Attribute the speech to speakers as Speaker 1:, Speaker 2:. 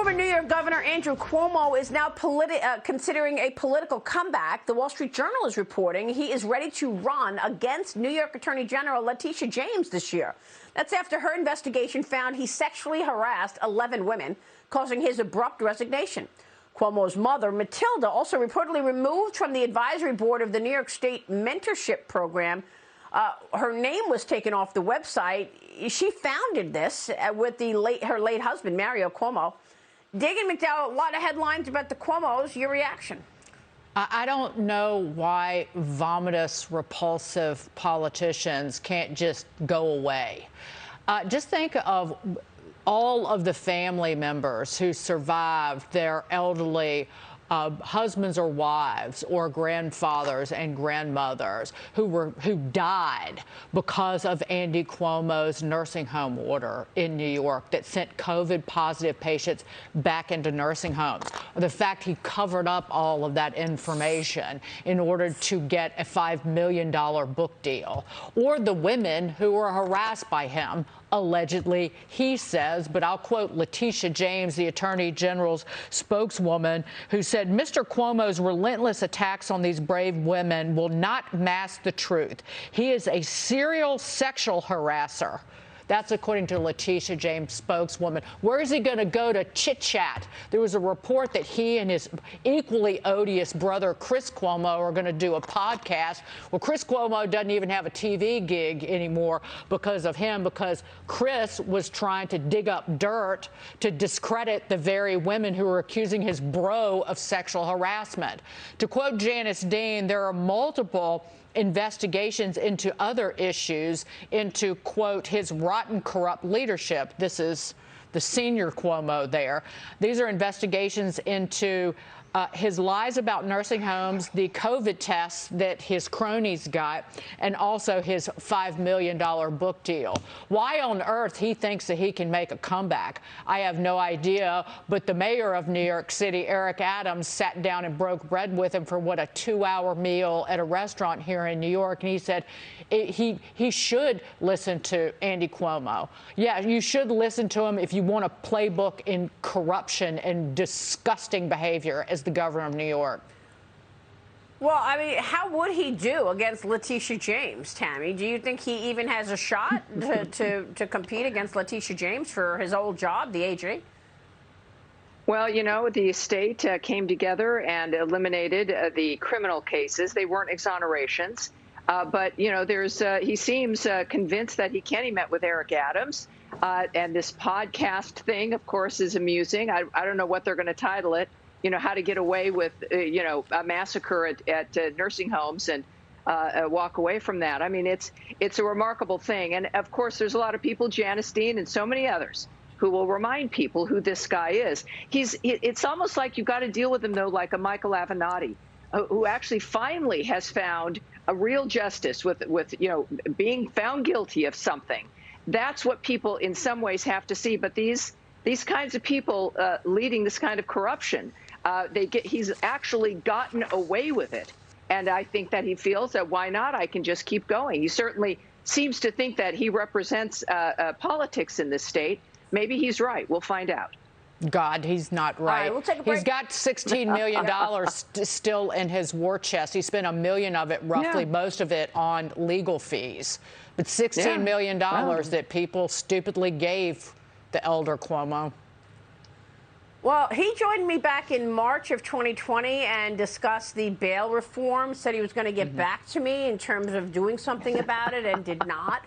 Speaker 1: Former New York Governor Andrew Cuomo is now considering a political comeback. The Wall Street Journal is reporting he is ready to run against New York Attorney General Letitia James this year. That's after her investigation found he sexually harassed 11 women, causing his abrupt resignation. Cuomo's mother, Matilda, also reportedly removed from the advisory board of the New York State Mentorship Program. Her name was taken off the website. She founded this with her late husband, Mario Cuomo. Dagen, McDowell, a lot of headlines about the Cuomos. Your reaction?
Speaker 2: I don't know why vomitous, repulsive politicians can't just go away. Just think of all of the family members who survived their elderly husbands or wives or grandfathers and grandmothers who died because of Andy Cuomo's nursing home order in New York that sent COVID-positive patients back into nursing homes. The fact he covered up all of that information in order to get a $5 million book deal, or the women who were harassed by him, allegedly, he says, but I'll quote Letitia James, the Attorney General's spokeswoman, who said, Mr. Cuomo's relentless attacks on these brave women will not mask the truth. He is a serial sexual harasser. That's according to Letitia James' spokeswoman. Where is he going to go to chit-chat? There was a report that he and his equally odious brother, Chris Cuomo, are going to do a podcast. Well, Chris Cuomo doesn't even have a TV gig anymore because of him, because Chris was trying to dig up dirt to discredit the very women who were accusing his bro of sexual harassment. To quote Janice Dean, there are multiple investigations into other issues, into, quote, his rotten, corrupt leadership. This is the senior Cuomo there. These are investigations into his lies about nursing homes, the COVID tests that his cronies got, and also his $5 million book deal. Why on earth he thinks that he can make a comeback, I have no idea. But the mayor of New York City, Eric Adams, sat down and broke bread with him for, what, a 2-hour meal at a restaurant here in New York. And he said he should listen to Andy Cuomo. Yeah, you should listen to him if you want a playbook in corruption and disgusting behavior as the governor of New York.
Speaker 1: Well, I mean, how would he do against Letitia James, Tammy? Do you think he even has a shot to compete against Letitia James for his old job, the AG?
Speaker 3: Well, you know, the state came together and eliminated the criminal cases. They weren't exonerations. But, you know, he seems convinced that he can. He met with Eric Adams. And this podcast thing, of course, is amusing. I don't know what they're going to title it. You know, how to get away with, you know, a massacre at nursing homes and walk away from that. I mean, it's a remarkable thing. And, of course, there's a lot of people, Janice Dean and so many others, who will remind people who this guy is. It's almost like you've got to deal with him, though, like a Michael Avenatti, who actually finally has found a real justice with you know, being found guilty of something. That's what people in some ways have to see. But these kinds of people leading this kind of corruption, he's actually gotten away with it. And I think that he feels that, why not? I can just keep going. He certainly seems to think that he represents politics in this state. Maybe he's right. We'll find out.
Speaker 2: God, he's not right.
Speaker 1: All right, we'll take a break.
Speaker 2: He's got $16 million still in his war chest. He spent $1 million of it, roughly, most of it on legal fees. But $16 million that people stupidly gave the elder Cuomo.
Speaker 1: Well, he joined me back in March of 2020 and discussed the bail reform, said he was going to get back to me in terms of doing something about it, and did not.